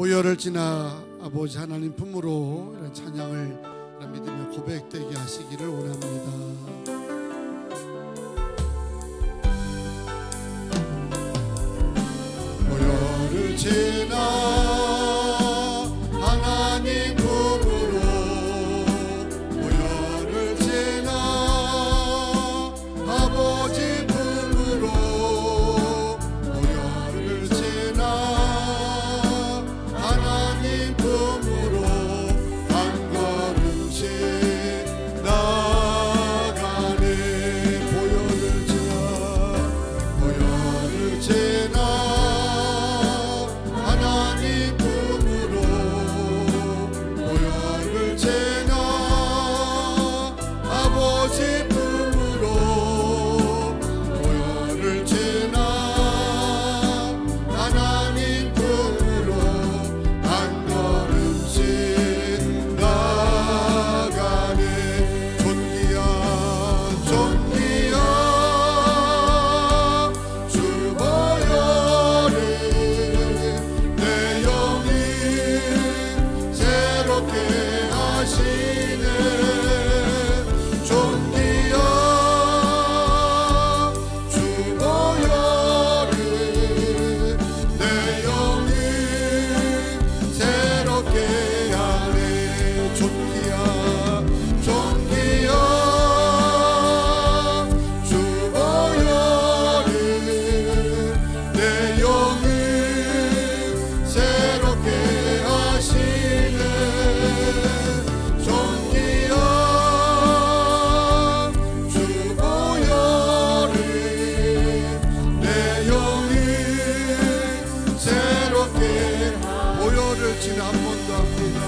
보혈을 지나 아버지 하나님 품으로 이런 찬양을 이런 믿음의 고백되게 하시기를 원합니다. 보혈을 지나 하나님 품으로 보혈을 지나 아버지 품으로 보혈을 지나 하나님 품으로 한 걸음씩 나가네. 보혈을 지나 하나님 품으로 보혈을 지나 아버지 품으로 보혈을 지나 하나님 품으로 한 걸음씩 나가네. 존귀한 주 보혈을 내 영이 새롭게 하시네. 존귀한 주 보혈을 내 영이 새롭게 하네. 존귀한 주 보혈을 내 영이 새롭게 하시네. 존귀한 주 보혈을 내 영이 새롭게 보혈을 지나 한 번 더 합니다.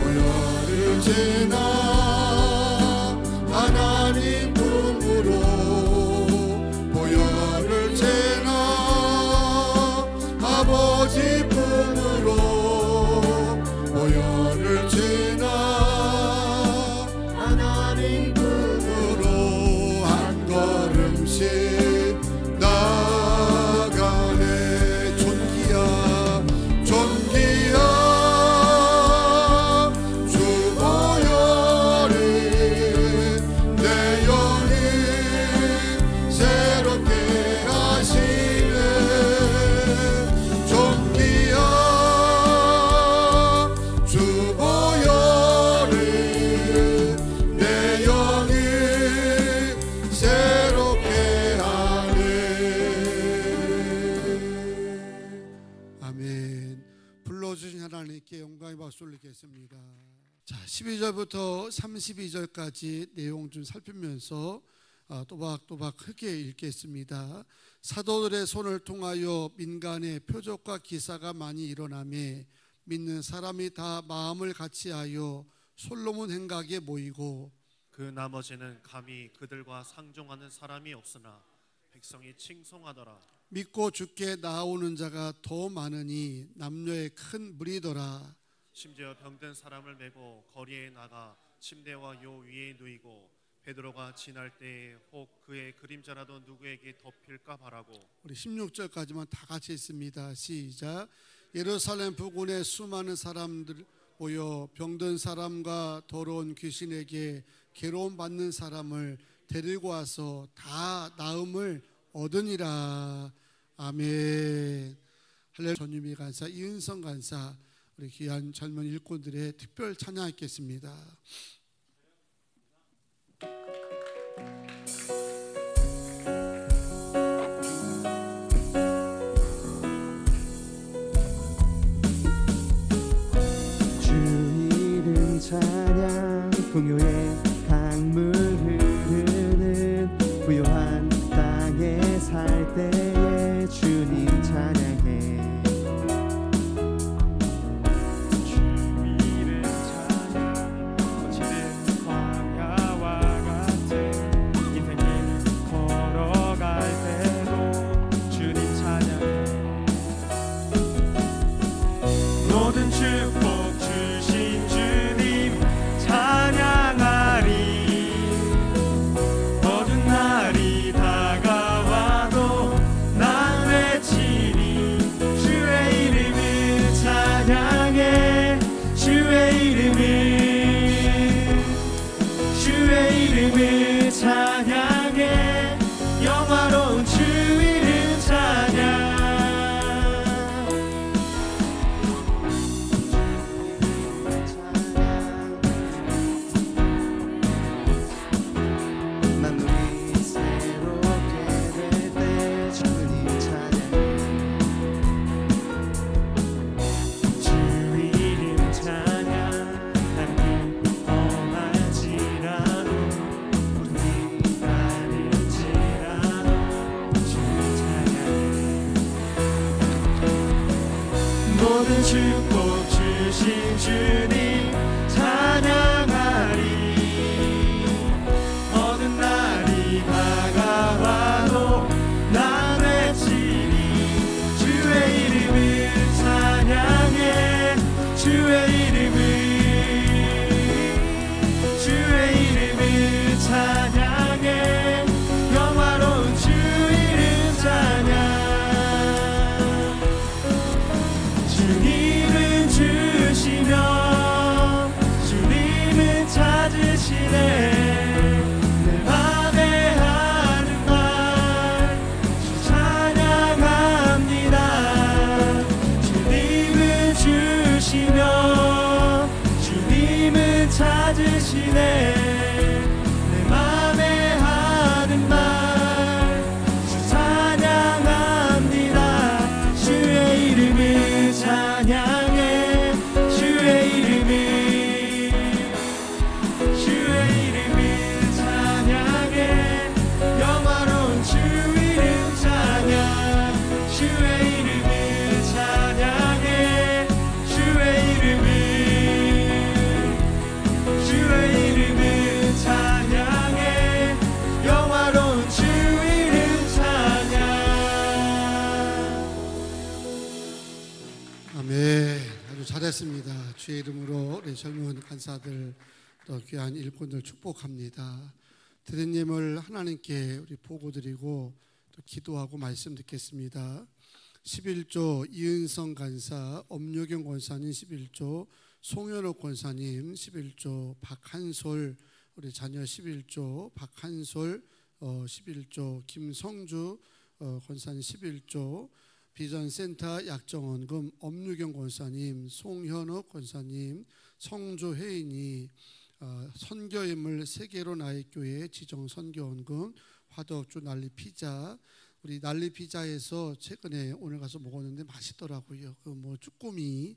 보혈을 지나 하나님 품으로 보혈을 지나 아버지 품으로 보혈을 지나 하나님 품으로 한 걸음씩 나가네. 존귀한 주 보혈을 내 영이 새롭게 하시네. 존귀한 주 보혈을 내 영이 새롭게 하네. 아멘. 불러주신 하나님께 영광의 박수 올리겠습니다. 자, 12절부터 32절까지 내용 좀 살피면서 또박또박 크게 읽겠습니다. 사도들의 손을 통하여 민간의 표적과 기사가 많이 일어나매 믿는 사람이 다 마음을 같이하여 솔로몬 행각에 모이고 그 나머지는 감히 그들과 상종하는 사람이 없으나 백성이 칭송하더라. 믿고 주께 나아오는 자가 더 많으니 남녀의 큰 무리더라. 심지어 병든 사람을 메고 거리에 나가 침대와 요 위에 누이고 베드로가 지날 때에 혹 그의 그림자라도 누구에게 덮일까 바라고. 우리 16절까지만 다 같이 읽습니다. 시작. 예루살렘 부근에 수많은 사람들 모여 병든 사람과 더러운 귀신에게 괴로움 받는 사람을 데리고 와서 다 나음을 얻으니라. 아멘. 할렐루야. 전유미 간사, 이은성 간사, 우리 귀한 젊은 일꾼들의 특별 찬양하겠습니다. 주 이름 찬양 풍요의 강물 흐르는 부요한 땅에 살 때에 주님 찬양해. 주 이름 찬양 이름을 찬양해 영화로운 주 이름 찬양 만물이 새롭게 될 때 주님 찬양해 주 이름 찬양 난 험할지라도 우리 가릴지라도 주 찬양해 모든 축복 주신 주님 찬양하리 어느 날이 다가와도 난 외치리 주의 이름을 찬양해 주의 이름을 찬양해 영화로운 주 이름 찬양 주님은 주시며 주님은 찾으시네 내 맘에 하는 말 주 찬양합니다 주님은 주시며 주님은 찾으시네 내 맘에 하는 말 주 찬양합니다 주의 이름을 찬양해 주의 이름을 찬양해 영화로운 주 이름 찬양 주의 이름을 찬양해 주의 이름을 찬양해 영화로운 주 이름 찬양 아멘. 아주 잘했습니다. 주의 이름으로 우리 젊은 간사들 또 귀한 일꾼들 축복합니다. 드린 예물 하나님께 우리 보고드리고 또 기도하고 말씀 듣겠습니다. 11조 이은성 간사, 엄유경 권사님 11조, 송현옥 권사님 11조, 박한솔 우리 자녀 11조, 박한솔 11조, 김성주 권사님 11조, 비전센터 약정원금 엄유경 권사님, 송현옥 권사님, 성조혜인이 선교인물 세계로 나의 교회 지정 선교원금, 화덕주 난리피자 우리 난리피자에서 최근에 오늘 가서 먹었는데 맛있더라고요. 그 뭐 쭈꾸미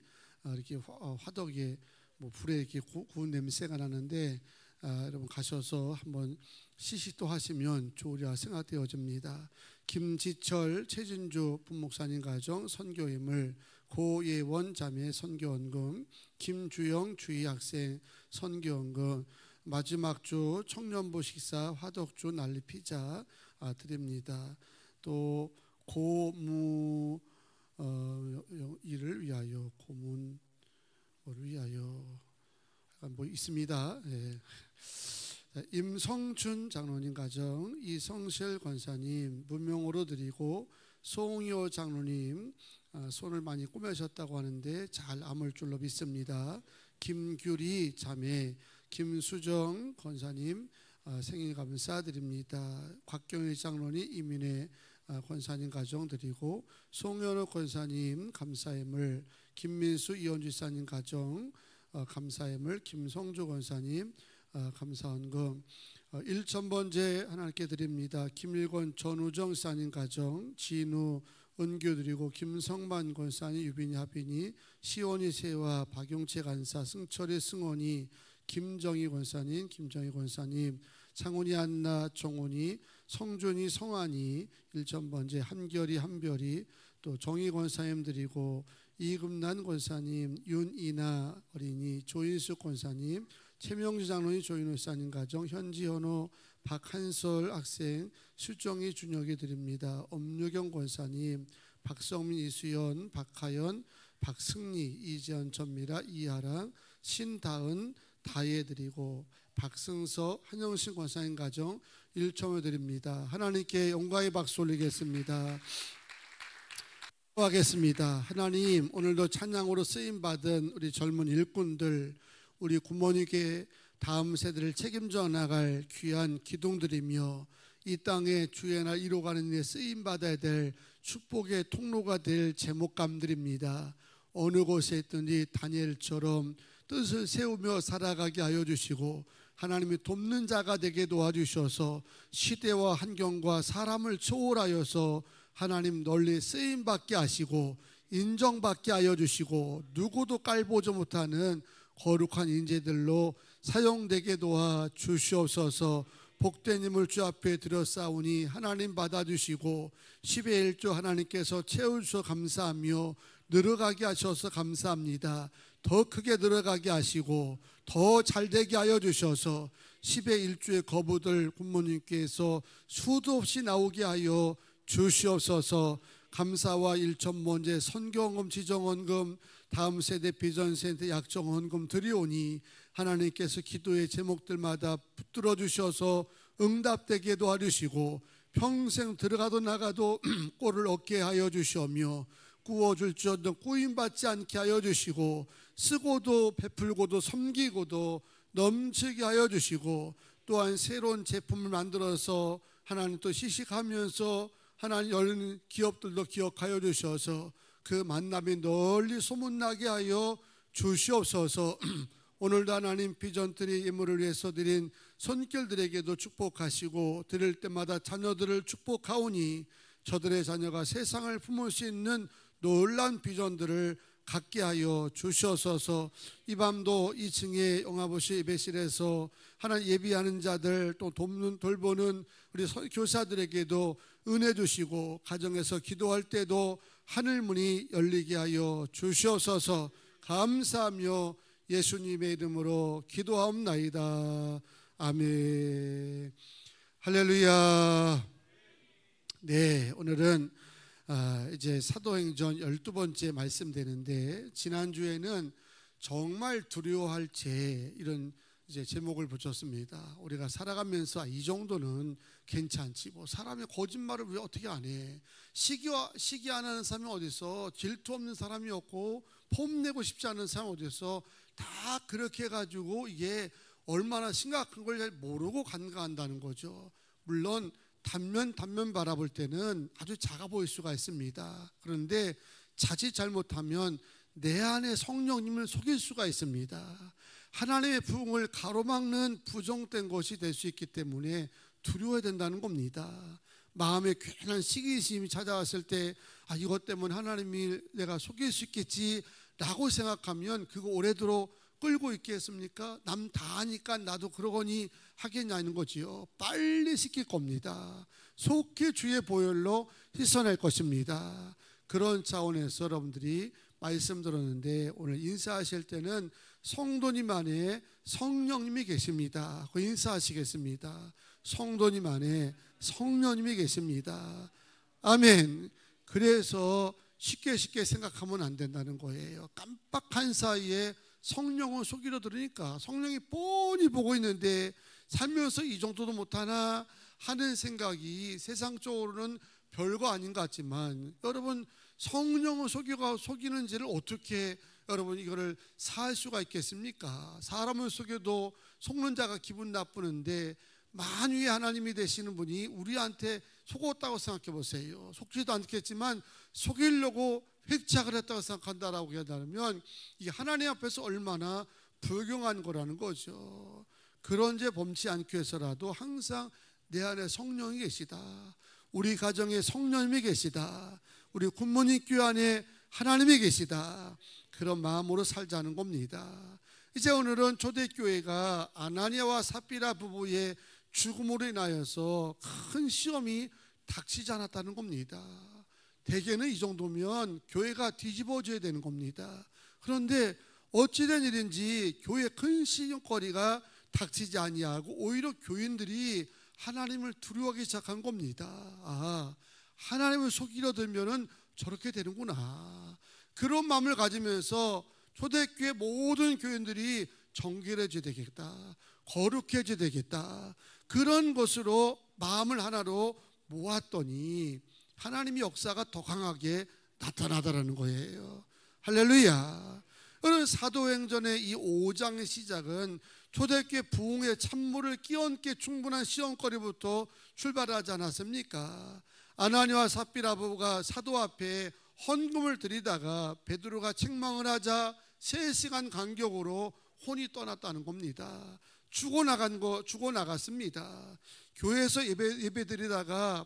이렇게 화덕에 뭐 불에 이렇게 구운 냄새가 나는데 여러분 가셔서 한번 시식도 하시면 좋으리라 생각되어집니다. 김지철 최진주 부목사님 가정 선교인물, 고예원 자매 선교원금, 김주영 주의학생 선교원금, 마지막 주 청년부 식사 화덕주 난리피자 드립니다. 또 고무 일을 위하여 고문을 위하여 뭐 있습니다. 네. 임성춘 장로님 가정, 이성실 권사님 문명으로 드리고, 송효 장로님 손을 많이 꾸며셨다고 하는데 잘 아물 줄로 믿습니다. 김규리 자매, 김수정 권사님 생일 감사드립니다. 곽경희 장로님 이민혜 권사님 가정 드리고, 송현우 권사님 감사예물, 김민수 이현주사님 가정 감사예물, 김성주 권사님 감사헌금 1,000번째 하나님께 드립니다. 김일권 전우정 사님 가정, 진우 은교 드리고, 김성만 권사님 유빈이 하빈이, 시온이 세와 박용채 간사, 승철이 승원이, 김정희 권사님, 창훈이 안나 정훈이, 성준이 성환이 1,000번째, 한결이 한별이, 또 정희 권사님 드리고, 이금란 권사님, 윤이나 어린이, 조인숙 권사님, 최명주 장로님, 조인호 사님 가정, 현지현호, 박한솔 학생, 수정이 준혁이 드립니다. 엄유경 권사님, 박성민, 이수연, 박하연, 박승리, 이재현, 전미라, 이하랑, 신다은, 다혜 드리고, 박승서, 한영신 권사님 가정 1,000원 드립니다. 하나님께 영광의 박수 올리겠습니다. 하겠습니다. 하나님, 오늘도 찬양으로 쓰임받은 우리 젊은 일꾼들, 우리 부모님께 다음 세대를 책임져 나갈 귀한 기둥들이며 이 땅에 주의 날 이루어가는 일에 쓰임받아야 될 축복의 통로가 될 제목감들입니다. 어느 곳에 있든지 다니엘처럼 뜻을 세우며 살아가게 하여 주시고 하나님이 돕는 자가 되게 도와주셔서 시대와 환경과 사람을 초월하여서 하나님 널리 쓰임받게 하시고 인정받게 하여 주시고 누구도 깔보지 못하는 거룩한 인재들로 사용되게 도와 주시옵소서. 복된 힘을 주 앞에 들어싸우니 하나님 받아주시고 10의 1조 하나님께서 채워주셔서 감사하며 늘어가게 하셔서 감사합니다. 더 크게 늘어가게 하시고 더 잘되게 하여 주셔서 10의 1조의 거부들 군모님께서 수도 없이 나오게 하여 주시옵소서. 감사와 일천문제 선교헌금 지정헌금 다음 세대 비전센터 약정헌금 드리오니 하나님께서 기도의 제목들마다 붙들어 주셔서 응답되게 도와주시고 평생 들어가도 나가도 꼴을 얻게 하여 주시오며 구워줄 줄 꾸임받지 않게 하여 주시고 쓰고도 베풀고도 섬기고도 넘치게 하여 주시고 또한 새로운 제품을 만들어서 하나님 또 시식하면서 하나님 열린 기업들도 기억하여 주셔서 그 만남이 널리 소문나게 하여 주시옵소서. 오늘도 하나님 비전트리 예물을 위해서 드린 손길들에게도 축복하시고 드릴 때마다 자녀들을 축복하오니 저들의 자녀가 세상을 품을 수 있는 놀라운 비전들을 갖게 하여 주시옵소서. 이 밤도 2층의 영화보시 예배실에서 하나님 예비하는 자들 또 돌보는 우리 교사들에게도 은혜 주시고 가정에서 기도할 때도 하늘문이 열리게 하여 주시옵소서. 감사하며 예수님의 이름으로 기도하옵나이다. 아멘. 할렐루야. 네, 오늘은 이제 사도행전 12번째 말씀되는데 지난주에는 정말 두려워할 죄 이런 이제 제목을 붙였습니다. 우리가 살아가면서 이 정도는 괜찮지 뭐 사람의 거짓말을 왜 어떻게 안 해? 시기 안 하는 사람이 어디서 질투 없는 사람이 없고 폼내고 싶지 않은 사람이 어디서 다 그렇게 해가지고 이게 얼마나 심각한 걸 잘 모르고 간과한다는 거죠. 물론 단면 바라볼 때는 아주 작아 보일 수가 있습니다. 그런데 자칫 잘못하면 내 안에 성령님을 속일 수가 있습니다. 하나님의 부흥을 가로막는 부정된 것이 될 수 있기 때문에 두려워야 된다는 겁니다. 마음에 괜한 시기심이 찾아왔을 때 이것 때문에 하나님이 내가 속일 수 있겠지 라고 생각하면 그거 오래도록 끌고 있겠습니까? 남 다 하니까 나도 그러거니 하겠냐는 거지요. 빨리 시킬 겁니다. 속히 주의 보혈로 씻어낼 것입니다. 그런 차원에서 여러분들이 말씀 들었는데 오늘 인사하실 때는 성도님 안에 성령님이 계십니다. 그 인사하시겠습니다. 성도님 안에 성령님이 계십니다. 아멘. 그래서 쉽게 생각하면 안 된다는 거예요. 깜빡한 사이에 성령을 속이려 들으니까 성령이 뻔히 보고 있는데 살면서 이 정도도 못하나 하는 생각이 세상적으로는 별거 아닌 것 같지만 여러분 성령을 속이는 죄를 어떻게 여러분 이거를 살 수가 있겠습니까? 사람을 속여도 속는 자가 기분 나쁘는데 만유의 하나님이 되시는 분이 우리한테 속었다고 생각해 보세요. 속지도 않겠지만 속이려고 획작을 했다고 생각한다라고 한다면 이게 하나님 앞에서 얼마나 불경한 거라는 거죠. 그런 죄 범치 않기 위해서라도 항상 내 안에 성령이 계시다. 우리 가정에 성령님이 계시다. 우리 군모님 교회 안에 하나님이 계시다. 그런 마음으로 살자는 겁니다. 이제 오늘은 초대교회가 아나니아와 삽비라 부부의 죽음으로 인하여서 큰 시험이 닥치지 않았다는 겁니다. 대개는 이 정도면 교회가 뒤집어져야 되는 겁니다. 그런데 어찌된 일인지 교회에 큰 시험거리가 닥치지 아니하고 오히려 교인들이 하나님을 두려워하기 시작한 겁니다. 하나님을 속이려 들면은 저렇게 되는구나. 그런 마음을 가지면서 초대교회 모든 교인들이 정결해져야 되겠다. 거룩해져야 되겠다. 그런 것으로 마음을 하나로 모았더니 하나님의 역사가 더 강하게 나타나더라는 거예요. 할렐루야. 사도행전의 이 5장의 시작은 초대교회 부흥의 찬물을 끼얹게 충분한 시험거리부터 출발하지 않았습니까? 아나니와 삽비라 부부가 사도 앞에 헌금을 드리다가 베드로가 책망을 하자 3시간 간격으로 혼이 떠났다는 겁니다. 죽어나갔습니다. 교회에서 예배 드리다가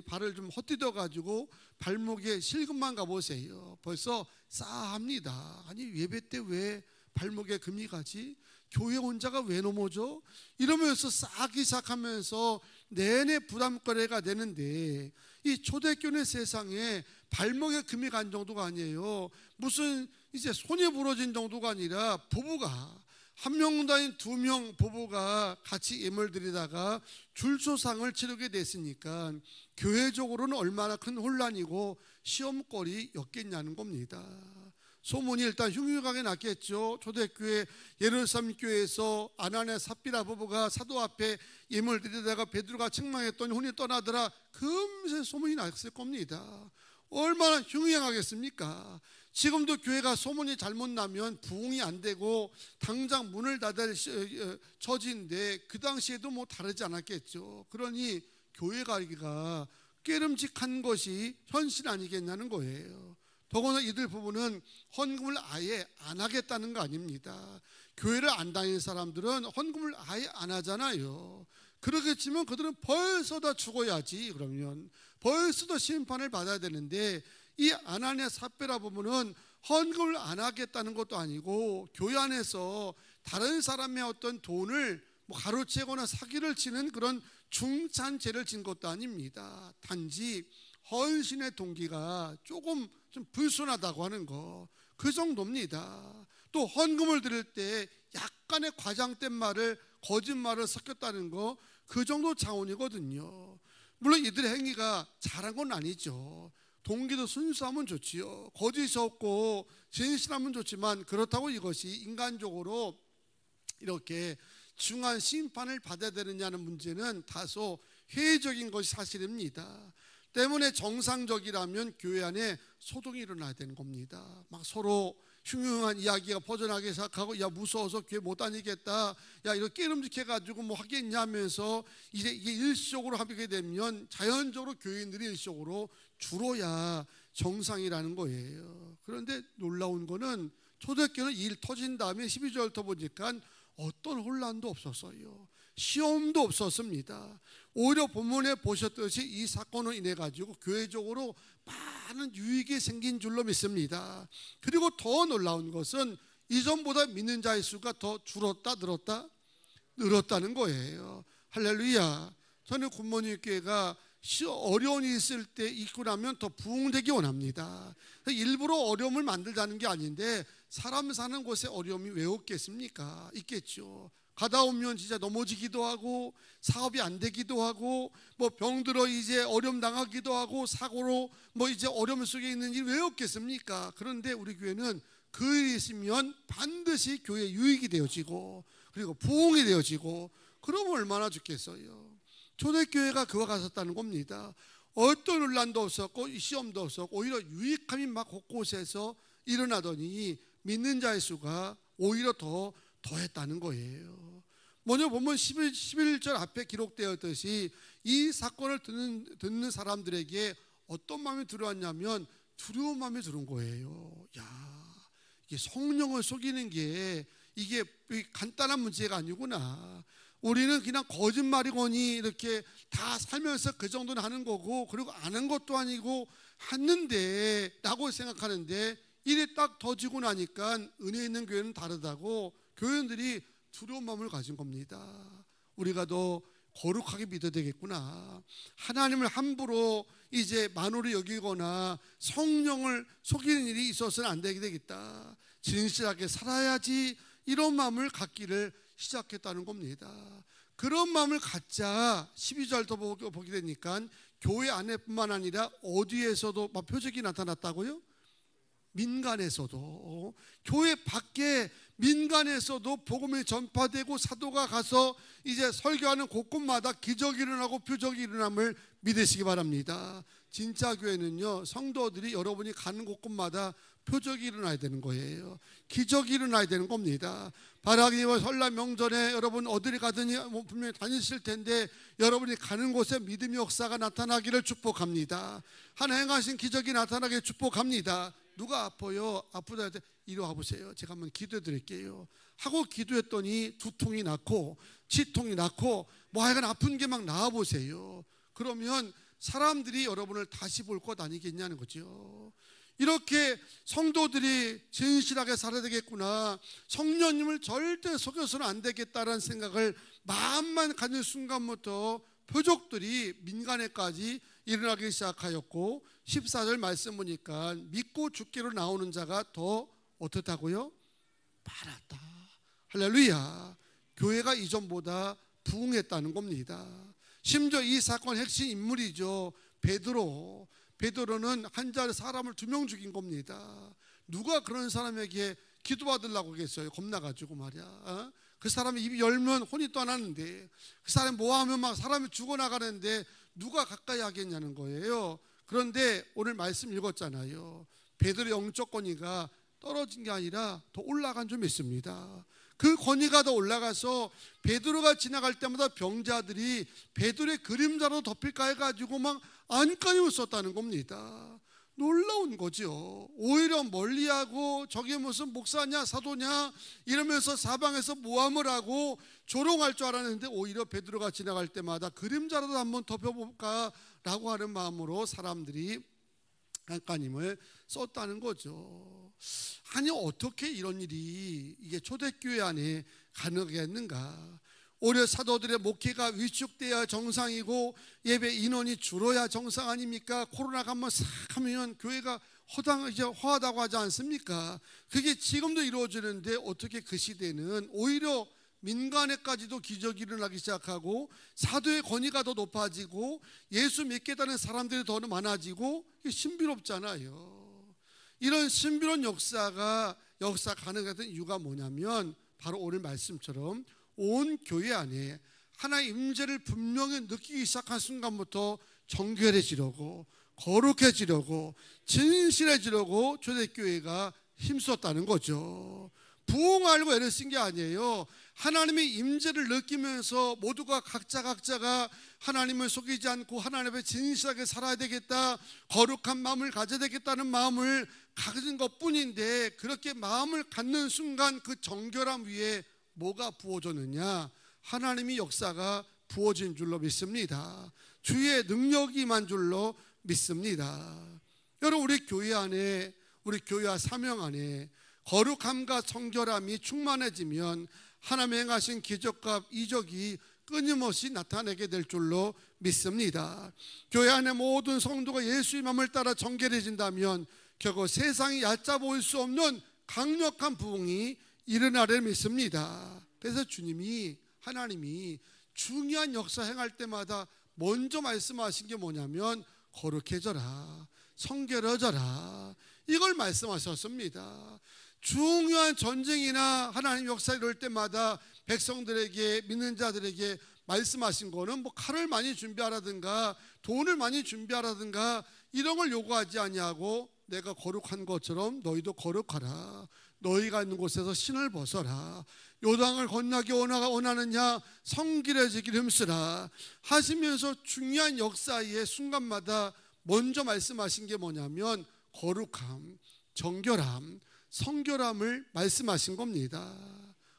발을 좀 헛디뎌 가지고 발목에 실금만 가보세요. 벌써 싸합니다. 아니 예배 때 왜 발목에 금이 가지? 교회 혼자가 왜 넘어져? 이러면서 싸기 시작하면서 내내 부담거리가 되는데, 이 초대교회 세상에 발목에 금이 간 정도가 아니에요. 무슨 이제 손이 부러진 정도가 아니라 부부가 한 명도 아닌 2명 부부가 같이 예물 드리다가 줄소상을 치르게 됐으니까 교회적으로는 얼마나 큰 혼란이고 시험거리였겠냐는 겁니다. 소문이 일단 흉흉하게 났겠죠. 초대교회 예루살렘 교회에서 아나니아 삽비라 부부가 사도 앞에 예물 드리다가 베드로가 책망했더니 혼이 떠나더라. 금세 소문이 났을 겁니다. 얼마나 흉흉하겠습니까? 지금도 교회가 소문이 잘못 나면 부흥이 안 되고 당장 문을 닫을 처지인데 그 당시에도 뭐 다르지 않았겠죠. 그러니 교회 가기가 깨름직한 것이 현실 아니겠냐는 거예요. 더구나 이들 부부는 헌금을 아예 안 하겠다는 거 아닙니다. 교회를 안 다니는 사람들은 헌금을 아예 안 하잖아요. 그러겠지만 그들은 벌써 다 죽어야지. 그러면 벌써 다 심판을 받아야 되는데, 이 아나니아 삽비라 부부는 헌금을 안 하겠다는 것도 아니고 교회 안에서 다른 사람의 어떤 돈을 가로채거나 사기를 치는 그런 중찬죄를 진 것도 아닙니다. 단지 헌신의 동기가 조금 좀 불순하다고 하는 거, 그 정도입니다. 또 헌금을 드릴 때 약간의 과장된 말을, 거짓말을 섞였다는 거, 그 정도 차원이거든요. 물론 이들의 행위가 잘한 건 아니죠. 동기도 순수하면 좋지요. 거짓이 없고 진실하면 좋지만 그렇다고 이것이 인간적으로 이렇게 중한 심판을 받아야 되느냐는 문제는 다소 회의적인 것이 사실입니다. 때문에 정상적이라면 교회 안에 소동이 일어나야 되는 겁니다. 막 서로 흉흉한 이야기가 퍼져나가기 시작하고, 야 무서워서 교회 못 다니겠다, 야 이거 깨름직해가지고 뭐 하겠냐 하면서 이제 이게 일시적으로 하게 되면 자연적으로 교인들이 일시적으로 줄어야 정상이라는 거예요. 그런데 놀라운 거는 초대교회는 일 터진 다음에 12절부터 보니까 어떤 혼란도 없었어요. 시험도 없었습니다. 오히려 본문에 보셨듯이 이 사건으로 인해 가지고 교회적으로 많은 유익이 생긴 줄로 믿습니다. 그리고 더 놀라운 것은 이전보다 믿는 자의 수가 더 줄었다 늘었다? 늘었다는 거예요. 할렐루야. 저는 굿모닝 교회가 어려운 일이 있을 때 있고 나면 더 부흥되기 원합니다. 일부러 어려움을 만들자는 게 아닌데, 사람 사는 곳에 어려움이 왜 없겠습니까? 있겠죠. 가다 오면 진짜 넘어지기도 하고 사업이 안 되기도 하고 뭐 병들어 이제 어려움 당하기도 하고 사고로 뭐 이제 어려움 속에 있는 일 왜 없겠습니까? 그런데 우리 교회는 그 일이 있으면 반드시 교회 유익이 되어지고 그리고 부흥이 되어지고, 그러면 얼마나 좋겠어요. 초대교회가 그와 같았다는 겁니다. 어떤 혼란도 없었고 시험도 없었고 오히려 유익함이 막 곳곳에서 일어나더니 믿는 자의 수가 오히려 더했다는 거예요. 먼저 보면 11절 앞에 기록되었듯이 이 사건을 듣는 사람들에게 어떤 마음이 들어왔냐면 두려운 마음이 들은 거예요. 야, 이게 성령을 속이는 게 이게 간단한 문제가 아니구나. 우리는 그냥 거짓말이거니 이렇게 다 살면서 그 정도는 하는 거고, 그리고 아는 것도 아니고 했는데 라고 생각하는데, 일이 딱 터지고 나니까 은혜 있는 교회는 다르다고 교인들이 두려운 마음을 가진 겁니다. 우리가 더 거룩하게 믿어야 되겠구나. 하나님을 함부로 이제 만홀히 여기거나 성령을 속이는 일이 있어서는 안 되겠다. 진실하게 살아야지, 이런 마음을 갖기를 시작했다는 겁니다. 그런 마음을 갖자 12절도 보게 되니까 교회 안에뿐만 아니라 어디에서도 막 표적이 나타났다고요? 민간에서도, 교회 밖에 민간에서도 복음이 전파되고 사도가 가서 이제 설교하는 곳곳마다 기적이 일어나고 표적이 일어남을 믿으시기 바랍니다. 진짜 교회는요, 성도들이 여러분이 가는 곳곳마다 표적이 일어나야 되는 거예요. 기적이 일어나야 되는 겁니다. 바라기와 설날 명절에 여러분 어디를 가든지 분명히 다니실 텐데 여러분이 가는 곳에 믿음의 역사가 나타나기를 축복합니다. 하나 행하신 기적이 나타나기를 축복합니다. 누가 아파요? 아프다 할 때 이리 와보세요. 제가 한번 기도해 드릴게요 하고 기도했더니 두통이 낫고 치통이 낫고 뭐 하여간 아픈 게 막 나와보세요. 그러면 사람들이 여러분을 다시 볼 것 아니겠냐는 거죠. 이렇게 성도들이 진실하게 살아야 되겠구나, 성령님을 절대 속여서는 안 되겠다라는 생각을 마음만 가진 순간부터 표적들이 민간에까지 일어나기 시작하였고 14절 말씀 보니까 믿고 죽기로 나오는 자가 더 어떻다고요? 많았다. 할렐루야. 교회가 이전보다 부흥했다는 겁니다. 심지어 이 사건 핵심 인물이죠. 베드로는 한 자리 사람을 2명 죽인 겁니다. 누가 그런 사람에게 기도받으려고 하겠어요? 겁나가지고 말이야. 그 사람이 입이 열면 혼이 떠나는데 그 사람이 뭐하면 막 사람이 죽어나가는데 누가 가까이 하겠냐는 거예요. 그런데 오늘 말씀 읽었잖아요. 베드로의 영적 권위가 떨어진 게 아니라 더 올라간 줄 믿습니다. 그 권위가 더 올라가서 베드로가 지나갈 때마다 병자들이 베드로의 그림자로 덮일까 해가지고 막 안간히 웃었다는 겁니다. 놀라운 거죠. 오히려 멀리하고 저게 무슨 목사냐 사도냐 이러면서 사방에서 모함을 하고 조롱할 줄 알았는데 오히려 베드로가 지나갈 때마다 그림자라도 한번 덮여볼까 라고 하는 마음으로 사람들이 안간힘을 썼다는 거죠. 아니 어떻게 이런 일이 이게 초대교회 안에 가능하겠는가? 오히려 사도들의 목회가 위축돼야 정상이고 예배 인원이 줄어야 정상 아닙니까? 코로나가 한번 싹 하면 교회가 허하다고 하지 않습니까? 그게 지금도 이루어지는데 어떻게 그 시대는 오히려 민간에까지도 기적이 일어나기 시작하고 사도의 권위가 더 높아지고 예수 믿겠다는 사람들이 더 많아지고 이게 신비롭잖아요. 이런 신비로운 역사 가능했던 이유가 뭐냐면 바로 오늘 말씀처럼 온 교회 안에 하나의 임재를 분명히 느끼기 시작한 순간부터 정결해지려고 거룩해지려고 진실해지려고 초대교회가 힘썼다는 거죠. 부흥하려고 애를 쓴 게 아니에요. 하나님의 임재를 느끼면서 모두가 각자가 하나님을 속이지 않고 하나님 앞에 진실하게 살아야 되겠다, 거룩한 마음을 가져야 되겠다는 마음을 가진 것뿐인데 그렇게 마음을 갖는 순간 그 정결함 위에 뭐가 부어졌느냐? 하나님의 역사가 부어진 줄로 믿습니다. 주의 능력이 임한 줄로 믿습니다. 여러분 우리 교회 안에 우리 교회와 사명 안에 거룩함과 정결함이 충만해지면 하나님 행하신 기적과 이적이 끊임없이 나타나게 될 줄로 믿습니다. 교회 안에 모든 성도가 예수의 마음을 따라 정결해진다면 결국 세상이 얕아 보일 수 없는 강력한 부흥이 일어나려 믿습니다. 그래서 하나님이 중요한 역사 행할 때마다 먼저 말씀하신 게 뭐냐면 거룩해져라, 성결해져라, 이걸 말씀하셨습니다. 중요한 전쟁이나 하나님 역사 이럴 때마다 백성들에게, 믿는 자들에게 말씀하신 거는 뭐 칼을 많이 준비하라든가 돈을 많이 준비하라든가 이런 걸 요구하지 아니하고 내가 거룩한 것처럼 너희도 거룩하라, 너희가 있는 곳에서 신을 벗어라, 요단을 건너기 원하느냐 성결해지기를 힘쓰라 하시면서 중요한 역사의 순간마다 먼저 말씀하신 게 뭐냐면 거룩함, 정결함, 성결함을 말씀하신 겁니다.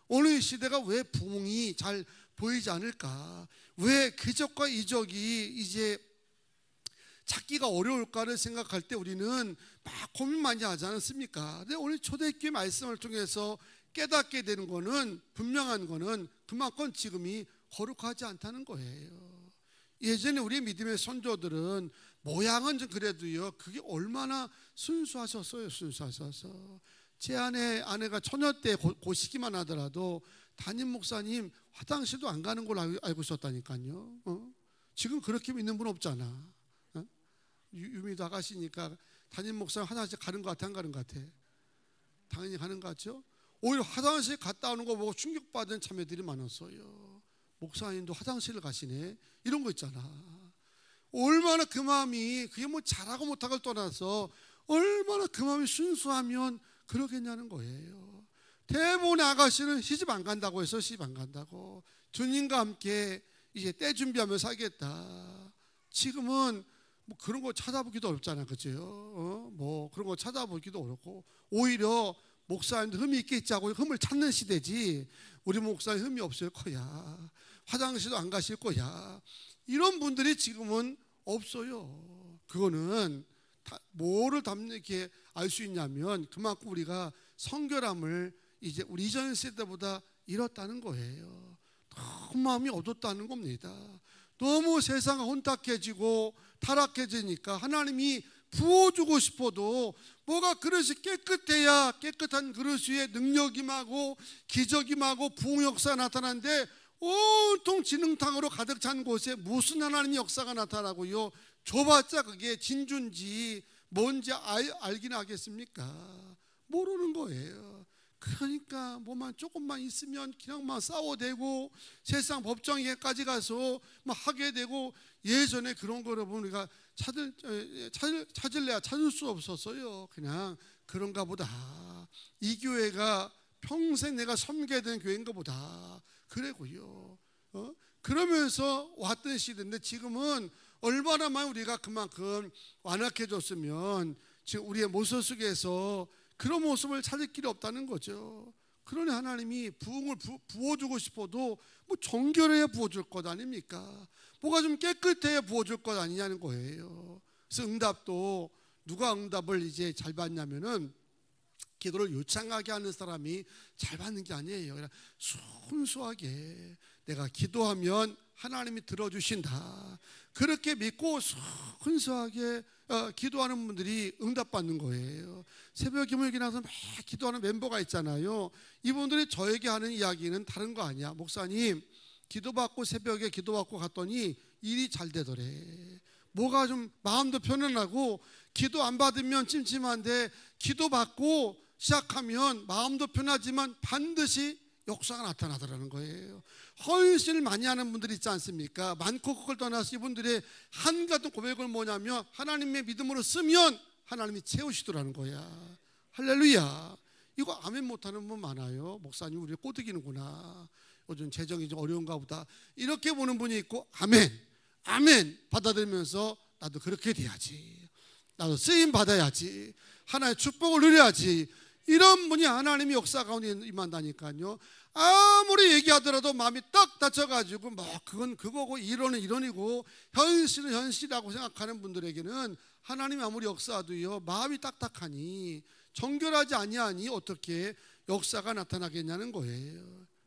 오늘 이 시대가 왜 부흥이 잘 보이지 않을까? 왜 기적과 이적이 이제 찾기가 어려울까를 생각할 때 우리는 막 고민 많이 하지 않습니까? 근데 오늘 초대교회 말씀을 통해서 깨닫게 되는 거는, 분명한 거는 그만큼 지금이 거룩하지 않다는 거예요. 예전에 우리 믿음의 선조들은 모양은 좀 그래도요, 그게 얼마나 순수하셨어요. 순수하셔서 제 아내가 처녀 때 고시기만 하더라도 담임 목사님 화장실도 안 가는 걸로 알고 있었다니까요. 지금 그렇게 믿는 분 없잖아. 유미도 아가씨니까 담임 목사님 화장실 가는 것 같아, 안 가는 것 같아? 당연히 가는 것 같죠? 오히려 화장실 갔다 오는 거 보고 충격받은 참여들이 많았어요. 목사님도 화장실을 가시네, 이런 거 있잖아. 얼마나 그 마음이, 그게 뭐 잘하고 못하고를 떠나서 얼마나 그 마음이 순수하면 그러겠냐는 거예요. 대부분의 아가씨는 시집 안 간다고 해서 시집 안 간다고, 주님과 함께 이제 때 준비하며 살겠다. 지금은 뭐 그런 거 찾아보기도 어렵잖아, 그죠? 뭐 그런 거 찾아보기도 어렵고, 오히려 목사님도 흠이 있겠지 하고 흠을 찾는 시대지, 우리 목사님 흠이 없을 거야, 화장실도 안 가실 거야, 이런 분들이 지금은 없어요. 그거는 뭐를 이렇게 알 수 있냐면 그만큼 우리가 성결함을 이제 우리 이전 세대보다 잃었다는 거예요. 너무 마음이 어둡다는 겁니다. 너무 세상이 혼탁해지고 타락해지니까 하나님이 부어주고 싶어도 뭐가 그릇이 깨끗해야 깨끗한 그릇 위에 능력이 임하고 기적이 임하고 부흥 역사가 나타나는데, 온통 진흙탕으로 가득 찬 곳에 무슨 하나님의 역사가 나타나고요, 줘봤자 그게 진주인지 뭔지 알긴 하겠습니까? 모르는 거예요. 그러니까 뭐만 조금만 있으면 그냥 막 싸워대고 세상 법정에까지 가서 막 하게 되고, 예전에 그런 거를 보면 우리가 찾을래야 찾을 수 없었어요. 그냥 그런가 보다, 이 교회가 평생 내가 섬겨야 되는 교회인가 보다, 그래고요. 그러면서 왔던 시대인데, 지금은 얼마나 많이 우리가 그만큼 완악해졌으면 지금 우리의 모습 속에서 그런 모습을 찾을 길이 없다는 거죠. 그러니 하나님이 부흥을 부어주고 싶어도 뭐 정결해야 부어줄 것 아닙니까? 뭐가 좀 깨끗해야 부어줄 것 아니냐는 거예요. 그래서 응답도 누가 응답을 이제 잘 받냐면은 기도를 요창하게 하는 사람이 잘 받는 게 아니에요. 그냥 순수하게 내가 기도하면 하나님이 들어주신다, 그렇게 믿고 순수하게 기도하는 분들이 응답받는 거예요. 새벽 기도에 나서 막 기도하는 멤버가 있잖아요. 이분들이 저에게 하는 이야기는 다른 거 아니야. 목사님, 기도받고 새벽에 기도받고 갔더니 일이 잘 되더래. 뭐가 좀 마음도 편안하고, 기도 안 받으면 찜찜한데 기도받고 시작하면 마음도 편하지만 반드시 역사가 나타나더라는 거예요. 헌신을 많이 하는 분들이 있지 않습니까? 많고 그걸 떠나서 이분들의 한 가지 고백은 뭐냐면, 하나님의 믿음으로 쓰면 하나님이 채우시더라는 거야. 할렐루야. 이거 아멘 못하는 분 많아요. 목사님 우리 꼬드기는구나, 요즘 재정이 좀 어려운가 보다, 이렇게 보는 분이 있고, 아멘 아멘 받아들이면서 나도 그렇게 돼야지, 나도 쓰임 받아야지, 하나의 축복을 누려야지, 이런 분이 하나님의 역사 가운데 임한다니까요. 아무리 얘기하더라도 마음이 딱 다쳐가지고 뭐 그건 그거고 이론은 이론이고 현실은 현실이라고 생각하는 분들에게는 하나님이 아무리 역사도요, 마음이 딱딱하니 정결하지 아니하니 어떻게 역사가 나타나겠냐는 거예요.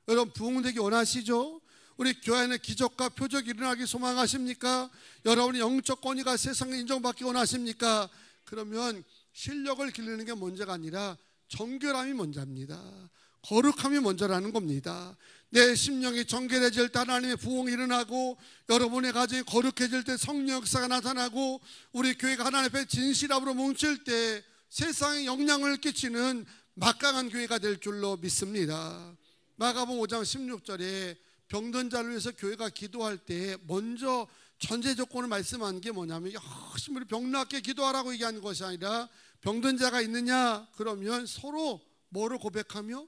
여러분 부흥되기 원하시죠? 우리 교회 안에 기적과 표적이 일어나기 소망하십니까? 여러분의 영적 권위가 세상에 인정받기 원하십니까? 그러면 실력을 기르는 게 문제가 아니라 정결함이 먼저입니다. 거룩함이 먼저라는 겁니다. 내 심령이 정결해질 때 하나님의 부흥이 일어나고, 여러분의 가정이 거룩해질 때 성령 역사가 나타나고, 우리 교회가 하나님 앞에 진실함으로 뭉칠 때 세상에 영향을 끼치는 막강한 교회가 될 줄로 믿습니다. 마가복음 5장 16절에 병든 자를 위해서 교회가 기도할 때 먼저 전제 조건을 말씀한 게 뭐냐면, 열심히 병 낫게 기도하라고 얘기하는 것이 아니라, 병든 자가 있느냐 그러면 서로 뭐를 고백하며?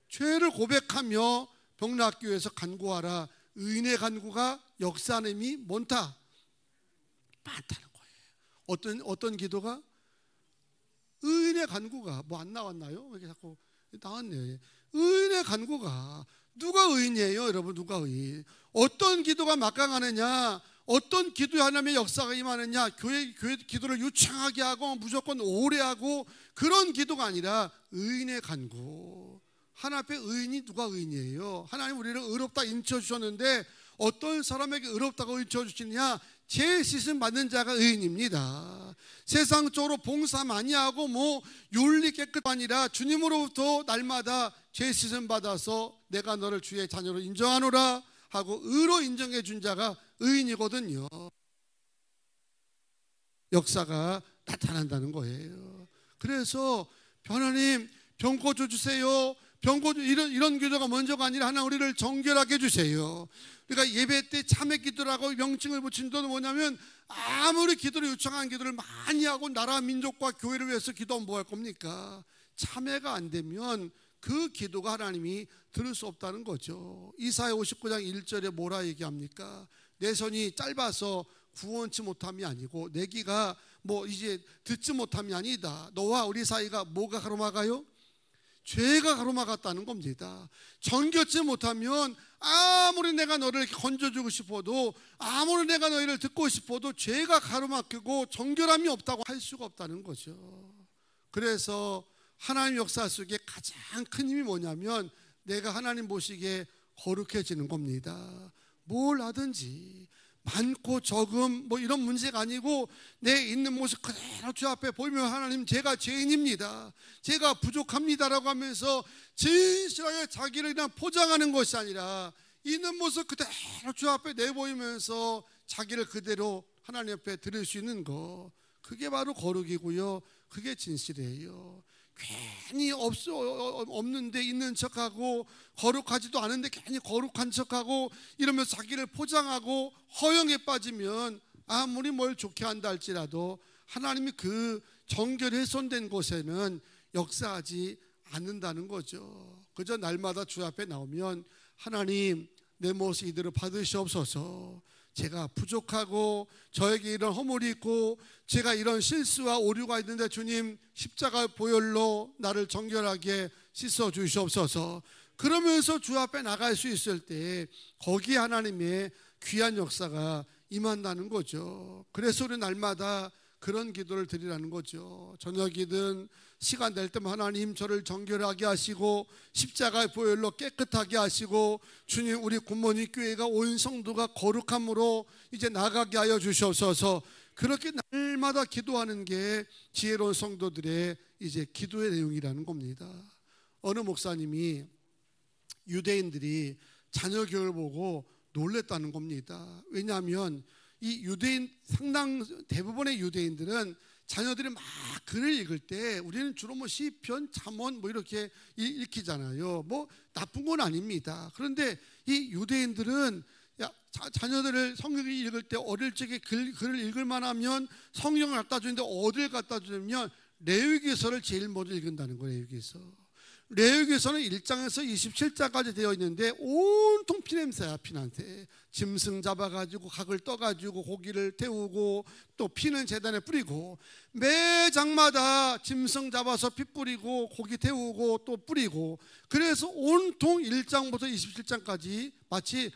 죄를 고백하며 병 낫기 위해서 간구하라. 의인의 간구가 역사하는 힘이 많다는 거예요. 어떤 기도가? 의인의 간구가 뭐 안 나왔나요? 왜 이렇게 자꾸 나왔네. 의인의 간구가, 누가 의인이에요 여러분? 누가 의인? 어떤 기도가 막강하느냐, 어떤 기도에 하나님의 역사가 임하느냐, 교회 기도를 유창하게 하고 무조건 오래 하고 그런 기도가 아니라 의인의 간구. 하나님 앞에 의인이 누가 의인이에요? 하나님 우리를 의롭다 인쳐주셨는데 어떤 사람에게 의롭다고 인쳐주시느냐? 죄 씻음 받는 자가 의인입니다. 세상적으로 봉사 많이 하고 뭐 윤리 깨끗 아니라 주님으로부터 날마다 죄 씻음 받아서 내가 너를 주의 자녀로 인정하노라 하고 의로 인정해 준 자가 의인이거든요. 역사가 나타난다는 거예요. 그래서 하나님 병 고쳐주세요, 병고주 이런 기도가 먼저가 아니라 하나님 우리를 정결하게 해주세요. 그러니까 예배 때 참회 기도라고 명칭을 붙인 것은 뭐냐면 아무리 기도를 요청한 기도를 많이 하고 나라 민족과 교회를 위해서 기도하면 뭐 할 겁니까? 참회가 안 되면 그 기도가 하나님이 들을 수 없다는 거죠. 이사야 59장 1절에 뭐라 얘기합니까? 내 손이 짧아서 구원치 못함이 아니고 내 귀가 뭐 이제 듣지 못함이 아니다. 너와 우리 사이가 뭐가 가로막아요? 죄가 가로막았다는 겁니다. 정결치 못하면 아무리 내가 너를 건져주고 싶어도 아무리 내가 너희를 듣고 싶어도 죄가 가로막히고 정결함이 없다고 할 수가 없다는 거죠. 그래서 하나님 역사 속에 가장 큰 힘이 뭐냐면 내가 하나님 보시기에 거룩해지는 겁니다. 뭘 하든지 많고 적음 뭐 이런 문제가 아니고 내 있는 모습 그대로 주 앞에 보이면 하나님 제가 죄인입니다, 제가 부족합니다라고 하면서 진실하게 자기를 그냥 포장하는 것이 아니라 있는 모습 그대로 주 앞에 내보이면서 자기를 그대로 하나님 앞에 드릴 수 있는 거, 그게 바로 거룩이고요, 그게 진실이에요. 괜히 없는데 있는 척하고 거룩하지도 않은데 괜히 거룩한 척하고 이러면서 자기를 포장하고 허영에 빠지면 아무리 뭘 좋게 한다 할지라도 하나님이 그 정결 훼손된 곳에는 역사하지 않는다는 거죠. 그저 날마다 주 앞에 나오면 하나님 내 모습 이대로 받으시옵소서, 제가 부족하고 저에게 이런 허물이 있고 제가 이런 실수와 오류가 있는데 주님 십자가 보혈로 나를 정결하게 씻어 주시옵소서. 그러면서 주 앞에 나갈 수 있을 때 거기에 하나님의 귀한 역사가 임한다는 거죠. 그래서 우리 날마다 그런 기도를 드리라는 거죠. 저녁이든 시간 될 때면 하나님 저를 정결하게 하시고 십자가의 보혈로 깨끗하게 하시고 주님 우리 굿모닝 교회가 온 성도가 거룩함으로 이제 나가게 하여 주시옵소서. 그렇게 날마다 기도하는 게 지혜로운 성도들의 이제 기도의 내용이라는 겁니다. 어느 목사님이 유대인들이 자녀 교육을 보고 놀랬다는 겁니다. 왜냐하면 이 유대인 상당 대부분의 유대인들은 자녀들이 막 글을 읽을 때 우리는 주로 뭐 시편, 잠언 뭐 이렇게 읽히잖아요. 뭐 나쁜 건 아닙니다. 그런데 이 유대인들은 자녀들을 성경을 읽을 때 어릴 적에 글을 읽을 만하면 성경을 갖다 주는데 어딜 갖다 주냐면 레위기서를 제일 먼저 읽는다는 거예요. 레위기서. 레위기서는 1장에서 27장까지 되어 있는데 온통 피냄새야. 피난새. 짐승 잡아가지고 각을 떠가지고 고기를 태우고 또 피는 제단에 뿌리고 매 장마다 짐승 잡아서 피 뿌리고 고기 태우고 또 뿌리고, 그래서 온통 1장부터 27장까지 마치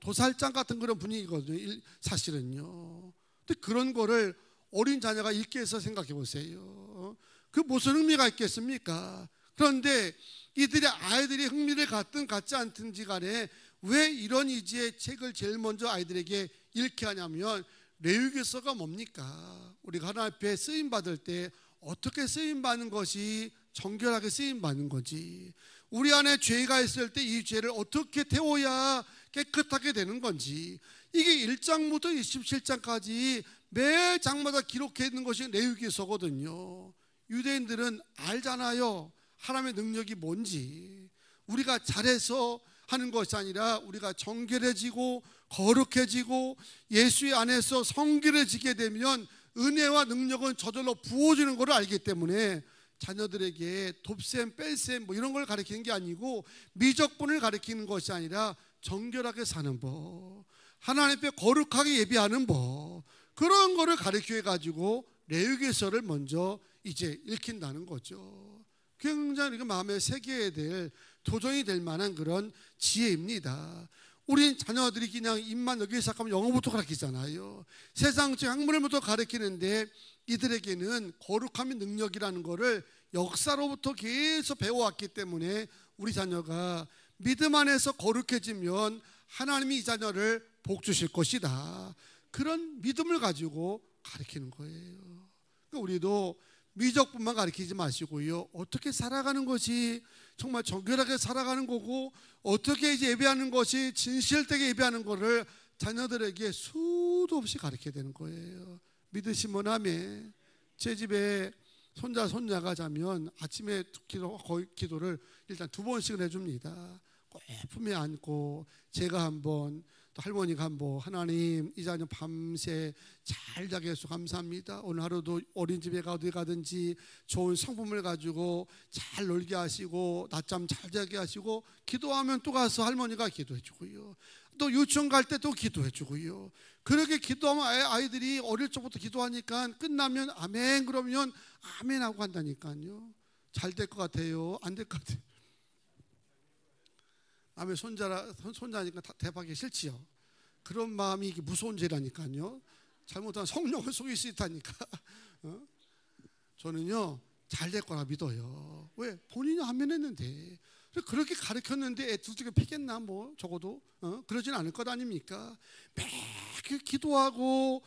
도살장 같은 그런 분위기거든요. 사실은요. 근데 그런 거를 어린 자녀가 읽게 해서 생각해 보세요. 그 무슨 의미가 있겠습니까? 그런데 이들의 아이들이 흥미를 갖든 갖지 않든지 간에 왜 이런 이지의 책을 제일 먼저 아이들에게 읽게 하냐면 레위기서가 뭡니까? 우리가 하나님 앞에 쓰임 받을 때 어떻게 쓰임 받는 것이 정결하게 쓰임 받는 건지, 우리 안에 죄가 있을 때 이 죄를 어떻게 태워야 깨끗하게 되는 건지, 이게 1장부터 27장까지 매 장마다 기록해 있는 것이 레위기서거든요. 유대인들은 알잖아요. 하나님의 능력이 뭔지. 우리가 잘해서 하는 것이 아니라 우리가 정결해지고 거룩해지고 예수의 안에서 성결해지게 되면 은혜와 능력은 저절로 부어지는 것을 알기 때문에 자녀들에게 돕셈 뺄셈 뭐 이런 걸 가르치는 게 아니고 미적분을 가르치는 것이 아니라 정결하게 사는 법, 하나님 앞에 거룩하게 예배하는 법, 그런 거를 가르쳐 가지고 레위기서를 먼저 이제 읽힌다는 거죠. 굉장히 마음에 새겨야 될, 도전이 될 만한 그런 지혜입니다. 우리 자녀들이 그냥 입만 여기 시작하면 영어부터 가르치잖아요. 세상적 학문을부터 가르치는데 이들에게는 거룩함의 능력이라는 거를 역사로부터 계속 배워왔기 때문에 우리 자녀가 믿음 안에서 거룩해지면 하나님이 이 자녀를 복 주실 것이다, 그런 믿음을 가지고 가르치는 거예요. 그러니까 우리도 미적분만 가르치지 마시고요, 어떻게 살아가는 것이 정말 정결하게 살아가는 거고 어떻게 이제 예배하는 것이 진실되게 예배하는 거를 자녀들에게 수도 없이 가르쳐야 되는 거예요. 믿으시면 아멘. 제 집에 손자가 자면 아침에 기도를 일단 2번씩은 해줍니다. 꼭 품에 안고 제가 한번, 또 할머니가 한번, 하나님 이 자녀 밤새 잘 자게 해서 감사합니다. 오늘 하루도 어린이집에 어디 가든지 좋은 성품을 가지고 잘 놀게 하시고 낮잠 잘 자게 하시고, 기도하면 또 가서 할머니가 기도해 주고요, 또 유치원 갈 때 또 기도해 주고요. 그렇게 기도하면 아이들이 어릴 적부터 기도하니까 끝나면 아멘 그러면 아멘 하고 간다니까요. 잘 될 것 같아요? 안 될 것 같아요? 아멘. 손자니까 대박이 싫지요. 그런 마음이 무서운 죄라니까요. 잘못하면 성령을 속일 수 있다니까. 저는요 잘 될 거라 믿어요. 왜? 본인이 아멘 했는데, 그렇게 가르쳤는데 애 둘째가 패겠나? 뭐 적어도 그러진 않을 것 아닙니까? 매일 기도하고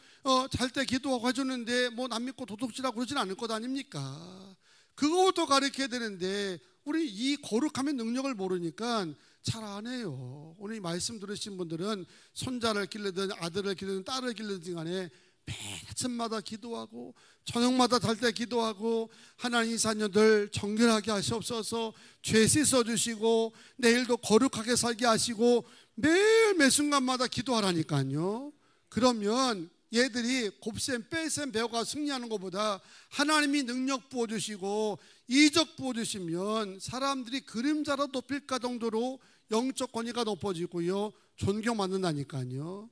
잘 때 기도하고 해줬는데 뭐 남 믿고 도둑질하고 그러진 않을 것 아닙니까? 그거부터 가르쳐야 되는데 우리 이 거룩함의 능력을 모르니까 잘 안 해요. 오늘 이 말씀 들으신 분들은 손자를 기르든 아들을 기르든 딸을 기르든 간에 매일 아침마다 기도하고 저녁마다 잘 때 기도하고, 하나님 이 자녀들 정결하게 하시옵소서, 죄 씻어주시고 내일도 거룩하게 살게 하시고 매일 매 순간마다 기도하라니까요. 그러면 얘들이 곱셈 뺄셈 배워가 승리하는 것보다 하나님이 능력 부어주시고 이적 부어주시면 사람들이 그림자로 높일까 정도로 영적 권위가 높아지고요, 존경받는다니까요.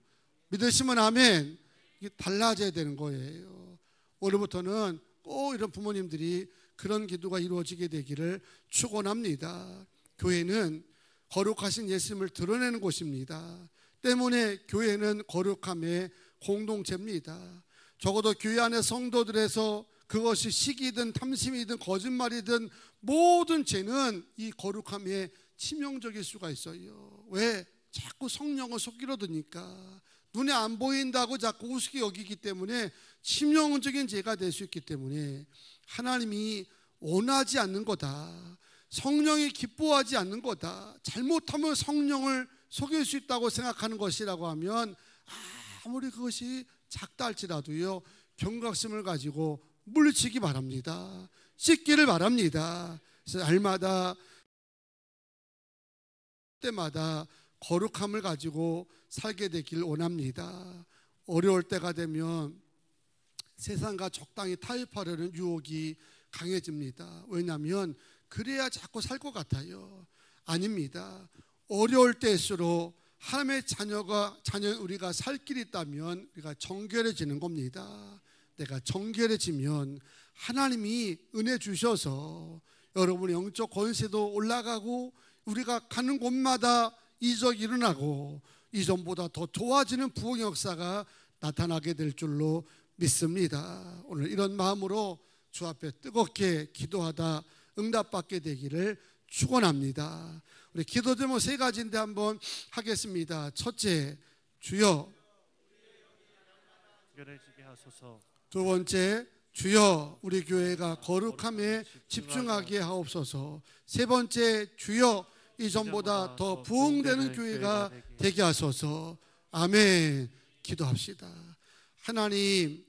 믿으시면 아멘. 이게 달라져야 되는 거예요. 오늘부터는 꼭 이런 부모님들이 그런 기도가 이루어지게 되기를 축원합니다. 교회는 거룩하신 예수님을 드러내는 곳입니다. 때문에 교회는 거룩함의 공동체입니다. 적어도 교회 안에 성도들에서 그것이 시기든 탐심이든 거짓말이든 모든 죄는 이 거룩함에 치명적일 수가 있어요. 왜? 자꾸 성령을 속이려 드니까. 눈에 안 보인다고 자꾸 우습게 여기기 때문에 치명적인 죄가 될 수 있기 때문에 하나님이 원하지 않는 거다, 성령이 기뻐하지 않는 거다, 잘못하면 성령을 속일 수 있다고 생각하는 것이라고 하면 아무리 그것이 작다 할지라도요 경각심을 가지고 물리치기 바랍니다. 씻기를 바랍니다. 그래서 날마다 때마다 거룩함을 가지고 살게 되길 원합니다. 어려울 때가 되면 세상과 적당히 타협하려는 유혹이 강해집니다. 왜냐하면 그래야 자꾸 살 것 같아요. 아닙니다. 어려울 때일수록 하나님의 자녀 우리가 살 길이 있다면 우리가 정결해지는 겁니다. 내가 정결해지면 하나님이 은혜 주셔서 여러분의 영적 권세도 올라가고 우리가 가는 곳마다 이적이 일어나고 이전보다 더 좋아지는 부흥의 역사가 나타나게 될 줄로 믿습니다. 오늘 이런 마음으로 주 앞에 뜨겁게 기도하다 응답받게 되기를 축원합니다. 우리 기도 제목 3가지인데 한번 하겠습니다. 첫째, 주여. 특별해지게 하소서. 두 번째, 주여 우리 교회가 거룩함에 집중하게 하옵소서. 세 번째, 주여 이전보다 더 부흥되는 교회가 되게 하소서. 아멘. 기도합시다. 하나님,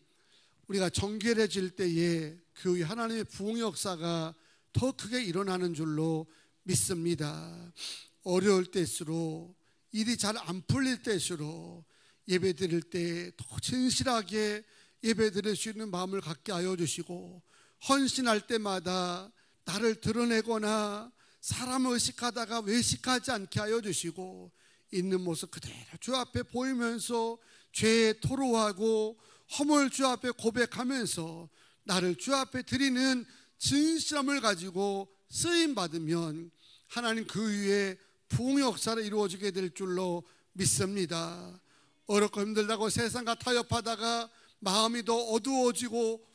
우리가 정결해질 때에 교회 하나님의 부흥의 역사가 더 크게 일어나는 줄로 믿습니다. 어려울 때일수록, 일이 잘 안 풀릴 때일수록 예배 드릴 때 더 진실하게 예배 드릴 수 있는 마음을 갖게 하여 주시고, 헌신할 때마다 나를 드러내거나 사람을 의식하다가 외식하지 않게 하여 주시고, 있는 모습 그대로 주 앞에 보이면서 죄에 토로하고 허물 주 앞에 고백하면서 나를 주 앞에 드리는 진실함을 가지고 쓰임 받으면 하나님 그 위에 부흥의 역사를 이루어지게 될 줄로 믿습니다. 어렵고 힘들다고 세상과 타협하다가 마음이 더 어두워지고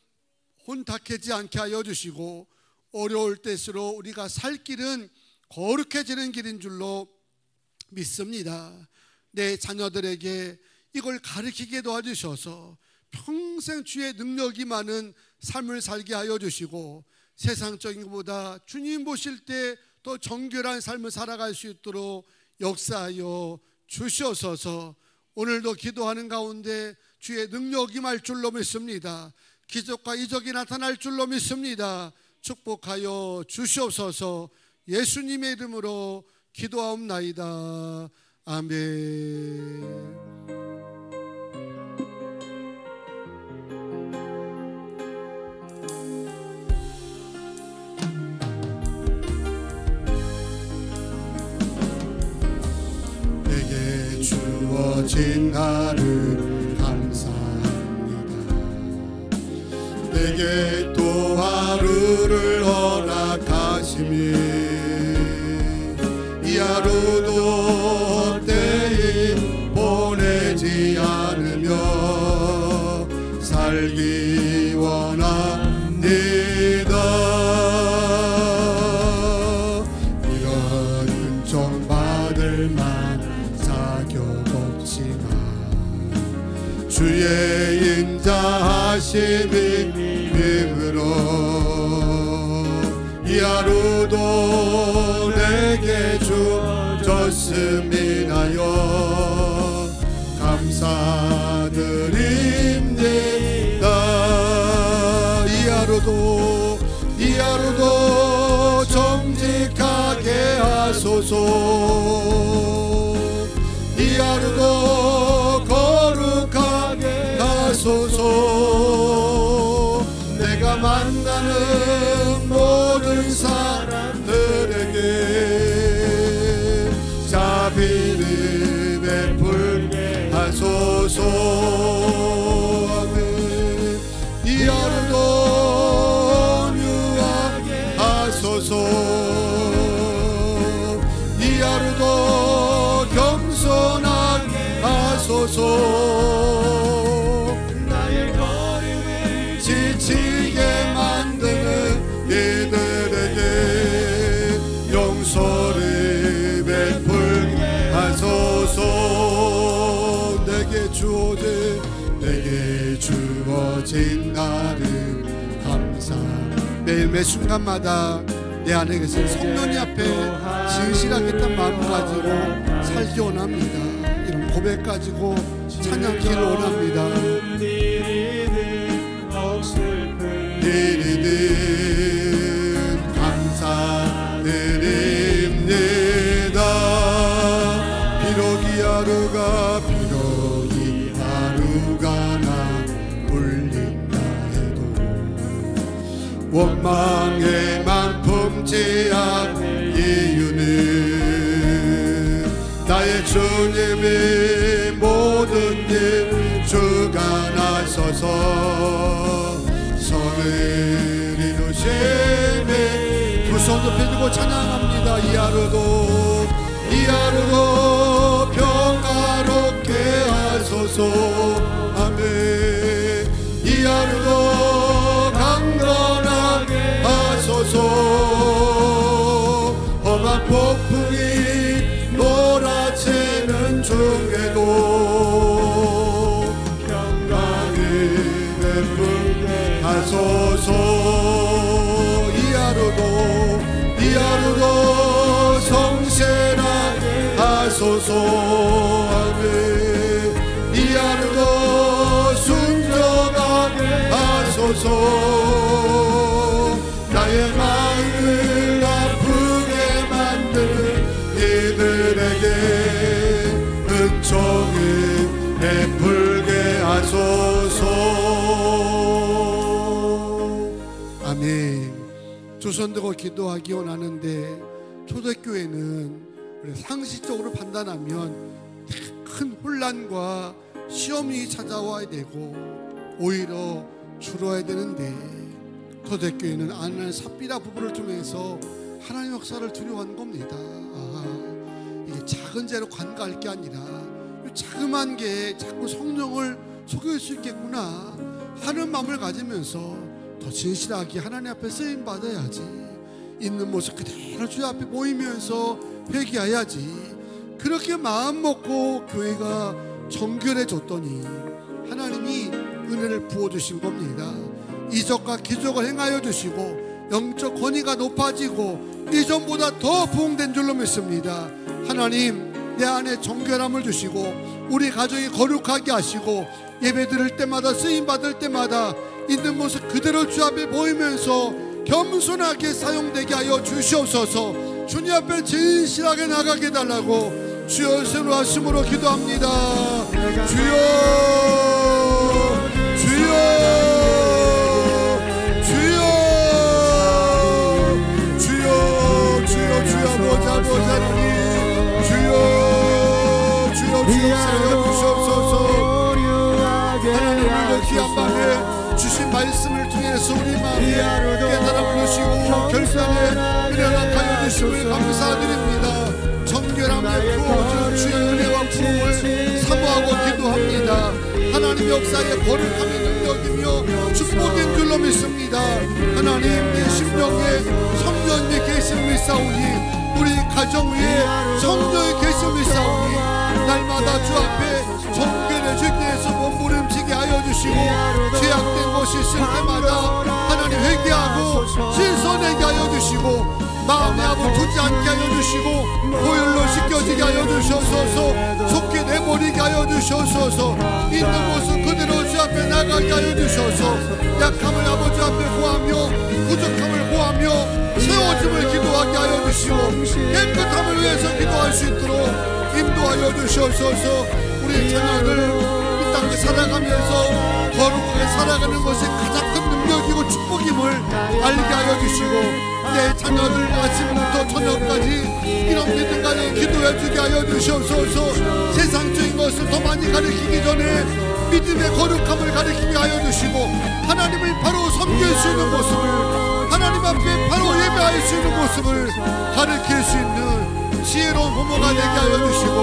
혼탁해지지 않게 하여 주시고, 어려울 때일수록 우리가 살 길은 거룩해지는 길인 줄로 믿습니다. 내 자녀들에게 이걸 가르치게 도와주셔서 평생 주의 능력이 많은 삶을 살게 하여 주시고, 세상적인 것보다 주님 보실 때 더 정결한 삶을 살아갈 수 있도록 역사하여 주시옵소서. 오늘도 기도하는 가운데 주의 능력이 임할 줄로 믿습니다. 기적과 이적이 나타날 줄로 믿습니다. 축복하여 주시옵소서. 예수님의 이름으로 기도하옵나이다. 아멘. 내게 주어진 하루를 감사합니다. 내게 또 하루를 허락하시니 이 하루도 헛되이 보내지 않으며 살기 원합니다. 이런 은총 받을 만한 자격 없지만 주의 인자하심이 힘으로 이 하루도 내게 주셨음이나요 감사드립니다. 이 하루도 정직하게 하소서. 이 하루도 거룩하게 하소서. 내가 만나는 모든 사람들에게 자비를 베풀게 하소서. 아멘. 이 하루도 온유하게 하소서. 이 하루도 겸손하게 하소서. 나의 거리를 지치게 만드는 이들에게 용서를 베풀게 하소서. 내게 주어진 나를 감사. 매일 매 순간마다 내 안에 계신 성령님 앞에 진실하게 있던 마음 가지고 살기 원합니다. 이런 고백 가지고 찬양기를 원합니다. 일이든 감사드립니다. 비록 이 하루가 나 울린다 해도 원망에만 품지 않을 이유는 나의 주님이 모든 일 주가 나서서 선을 이루심에 두 손 높이 들고 찬양합니다. 이 하루도 평화롭게 하소서. 아멘. 이 하루도 강건하게 하소서. 험한 폭풍이 몰아치는 중에도 평강이 베풀게 하소서. 이 하루도 성실하게 하소서. 아멘. 이 하루도 순종하게 하소서. 나의 마음을 아프게 만드는 이들에게 은총을 베풀게 하소서. 아멘. 두 손 들고 기도하기 원하는데 초대교회는 상식적으로 판단하면 큰 혼란과 시험이 찾아와야 되고 오히려 줄어야 되는데 초대교회는 아나 삽비라 부부를 통해서 하나님의 역사를 두려워하는 겁니다. 이게 작은 죄로 관가할 게 아니라 자그마한 게 자꾸 성령을 속일 수 있겠구나 하는 마음을 가지면서 더 진실하게 하나님 앞에 쓰임 받아야지. 있는 모습 그대로 주 앞에 모이면서 회개해야지. 그렇게 마음 먹고 교회가 정결해졌더니 하나님이 은혜를 부어주신 겁니다. 이적과 기적을 행하여 주시고 영적 권위가 높아지고 이전보다 더 부흥된 줄로 믿습니다. 하나님, 내 안에 정결함을 주시고 우리 가정이 거룩하게 하시고 예배 드릴 때마다 쓰임 받을 때마다 있는 모습 그대로 주 앞에 보이면서 겸손하게 사용되게 하여 주시옵소서. 주님 앞에 진실하게 나가게 달라고 주여 이름으로 말씀으로 기도합니다. 주여 주여 주여 주여 주여 주여 보자 보자니 주여 주여 주여 살려주시옵소서. 하나님 오늘 귀한 밤에 주신 말씀을 통해서 우리 마음에 깨달음을 주시고 결단에 은혜를 하여 주심을 감사드립니다. 정결함에 부어준 주의 은혜와 부흥을 사모하고 기도합니다. 하나님 역사에 거룩함의 능력이며 축복인 줄로 믿습니다. 하나님 내 심령에 성령 위에 계신 믿사오니 우리 가정 위에 성령의 계신 믿사오니 날마다 주 앞에 정결해 주기 위해서 몸부림치게 하여 주시고 죄악된 것이 있을 때마다 하나님 회개하고 신선하게 하여 주시고 마음에 아부투지 않게 하여 주시고 보혈로 씻겨지게 하여 주셔서 속게 내버리게 하여 주셔서 있는 모습 그대로 주 앞에 나가게 하여 주셔서 약함을 아버지 앞에 구하며 부족함을 구하며 세워짐을 기도하게 하여 주시고 깨끗함을 위해서 기도할 수 있도록 인도하여 주셔서 우리 자녀들 이 땅에 살아가면서 거룩하게 살아가는 것이 가장 큰 능력이고 축복임을 알게 하여 주시고 내 자녀들 아침부터 저녁까지 이런 믿음 가정 기도해 주게 하여 주시옵소서. 세상적인 것을 더 많이 가르치기 전에 믿음의 거룩함을 가르치게 하여 주시고 하나님을 바로 섬길 수 있는 모습을 하나님 앞에 바로 예배할 수 있는 모습을 가르칠 수 있는 지혜로운 부모가 되게 하여 주시고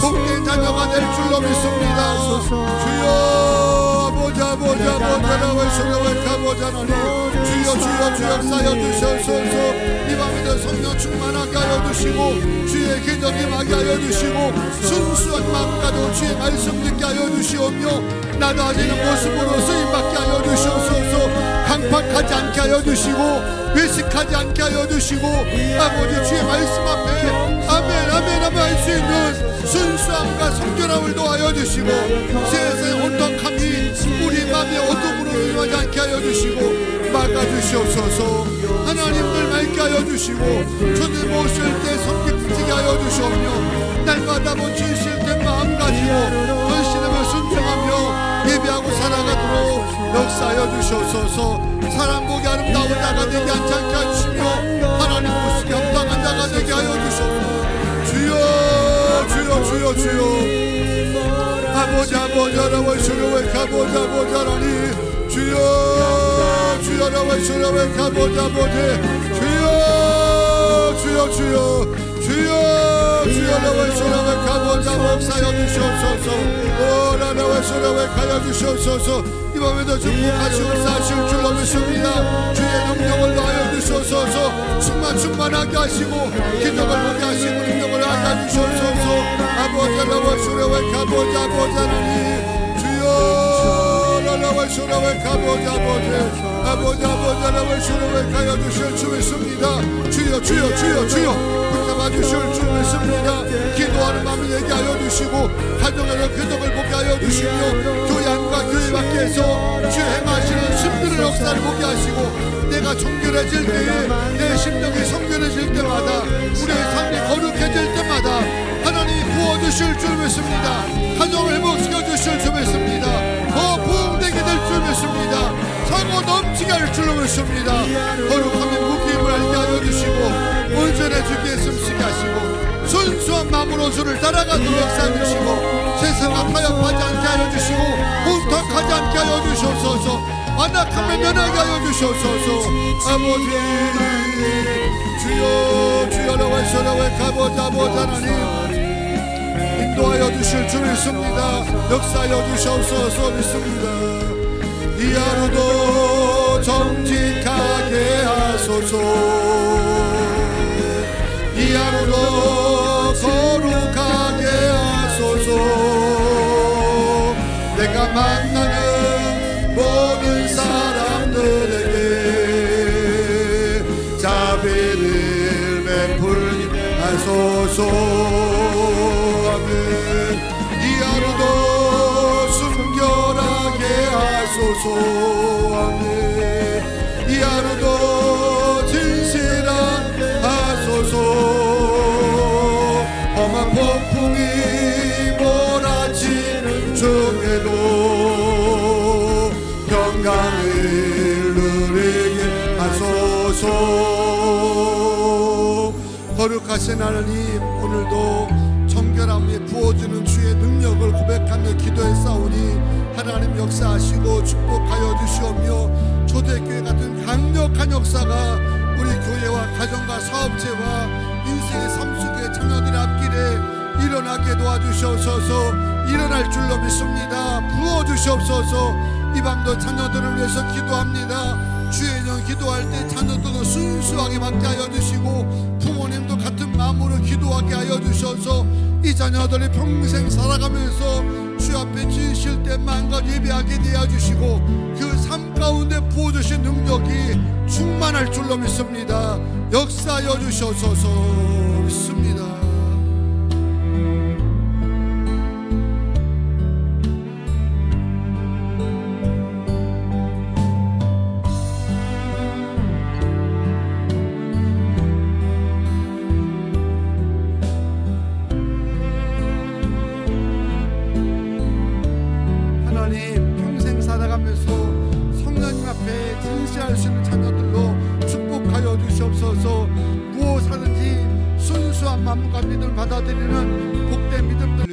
복된 자녀가 될 줄로 믿습니다. 주여 보자 주여 역사여 주셔서 이 밤에도 성령 충만하게 하여 주시고 주의 계적 임하게 하여 주시고 순수한 마음과도 주의 말씀 듣게 하여 주시오며 나다지는 모습으로 쓰임받게 하여 주시옵소서. 강팍하지 않게 하여 주시고 외식하지 않게 하여 주시고 아버지 주의 말씀 앞에 아멘 할 수 있는 순수함과 성결함을 도하여 주시고 세상의 혼탁함이 우리 마음의 어둠으로 임하지 않게 하여 주시고 막아주시옵소서. 하나님을 맑게 하여 주시고 주님 모실 때 성격지게 하여 주시오며 날마다 주실 때 마음 가지고 전신하며 순종하며 예배하고 살아가도록 역사하여 주시옵소서. 사람 보기 아름다운 자가 되게 하지 않게 해주시며 하나님 모시기 합당한 자가 되게 하여 주시옵소서. 주여 아버지라고 주여 가보자라니 주여라고 주여 가보자 주여라고 주여 가보자 목사여 주시옵소서. 오라라고 주여 가여 주시옵소서. 이 밤에도 축복하시고 사실 줄로 믿습니다. 주의 능력을 더하여 주시옵소서. 충만하게 하시고 기적을 보게 하시고 능력을 하게 주시옵소서. 아버지라고 주여 가보자라니 주여라고 주여 가보자 아버지라고 주여 가여 주실 주 믿습니다. 주여 붙잡아 주실 주 믿습니다. 기도하는 마음을 얘기 하여 주시고 가정에서 기적을 보게 하여 주시며 교회 안과 교회 밖에서 주 행하시는 신비의 역사를 보게 하시고 내가 정결해질 때에 내 심령이 성결해질 때마다 우리의 삶이 거룩해질 때마다 하나님이 부어주실 줄 믿습니다. 가정을 회복시켜 주실 줄 믿습니다. 더 부흥되게 될 줄 믿습니다. 사고 넘치게 할 줄로 믿습니다. 거룩함의 무기임을 알게 하여 주시고 온전해 주기에 숨쉬게 하시고 순수한 마음으로 주를 따라가도록 역사해 주시고 세상과 타협하지 않게 하여 주시고 혼탁하지 않게 하여 주시옵소서. 완악함을 면하게 하여 주시옵소서. 아버지 주여라고 가보자라니 인도하여 주실 줄 믿습니다. 역사하여 주시옵소서 믿습니다. 이 하루도 정직하게 하소서. 이 하루도 거룩하게 하소서. 내가 만나는 모든 사람들에게 자비를 베풀게 하소서. 아멘. 이 하루도 순결하게 되게 하소서. 아멘. 이 하루도 진실하소서. 험한 폭풍이 몰아치는 중에도 평강을 누리게 하소서. 거룩하신 하나님, 오늘도 정결함에 부어주는 주의 능력을 고백하며 기도했사오니 하나님 역사하시고 축복하여 주시오며 초대교회 같은 강력한 역사가 우리 교회와 가정과 사업체와 인생의 삶 속에 자녀들의 앞길에 일어나게 도와주시옵소서. 일어날 줄로 믿습니다. 부어주시옵소서. 이 밤도 자녀들을 위해서 기도합니다. 주의 영 기도할 때 자녀들도 순수하게 받게 하여 주시고 부모님도 같은 마음으로 기도하게 하여 주셔서 이 자녀들이 평생 살아가면서 주 앞에 지으실 때 마음껏 예배하게 되어 주시고 그 삶 가운데 부어주신 능력이 충만할 줄로 믿습니다. 역사하여 주셔서 믿습니다. 성령님 앞에 진실할 수 있는 자녀들로 축복하여 주시옵소서. 무엇하든지 순수한 마음과 믿음을 받아들이는 복된 믿음들